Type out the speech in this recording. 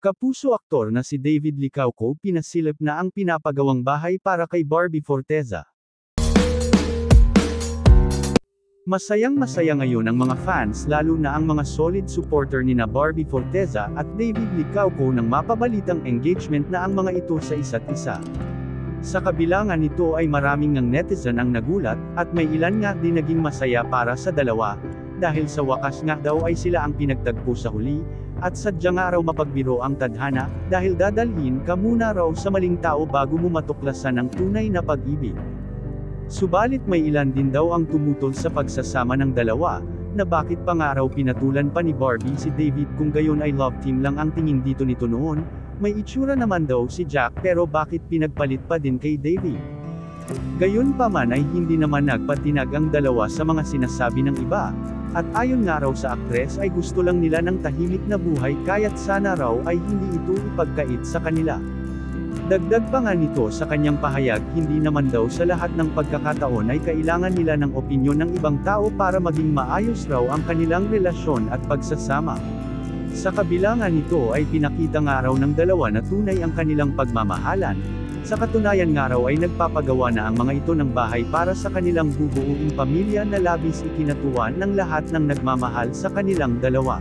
Kapuso aktor na si David Licauco pinasilip na ang pinapagawang bahay para kay Barbie Forteza. Masayang-masaya ngayon ang mga fans lalo na ang mga solid supporter nina Barbie Forteza at David Licauco nang mapabalitang engagement na ang mga ito sa isa't isa. Sa kabila nga nito ay maraming ngang netizen ang nagulat, at may ilan nga din naging masaya para sa dalawa, dahil sa wakas nga daw ay sila ang pinagtagpo sa huli, at sadya nga raw mapagbiro ang tadhana, dahil dadalhin ka muna raw sa maling tao bago mo matuklasan ang tunay na pag-ibig. Subalit may ilan din daw ang tumutol sa pagsasama ng dalawa, na bakit pa nga raw pinatulan pa ni Barbie si David kung gayon ay love team lang ang tingin dito nito noon, may itsura naman daw si Jack pero bakit pinagpalit pa din kay David? Gayon pa man ay hindi naman nagpatinag ang dalawa sa mga sinasabi ng iba, at ayon nga raw sa aktres ay gusto lang nila ng tahimik na buhay kaya't sana raw ay hindi ito ipagkait sa kanila. Dagdag pa nga nito sa kanyang pahayag, hindi naman daw sa lahat ng pagkakataon ay kailangan nila ng opinyon ng ibang tao para maging maayos raw ang kanilang relasyon at pagsasama. Sa kabila nga nito ay pinakita nga raw ng dalawa na tunay ang kanilang pagmamahalan. Sa katunayan nga raw ay nagpapagawa na ang mga ito ng bahay para sa kanilang bubuuing pamilya na labis ikinatuwa ng lahat ng nagmamahal sa kanilang dalawa.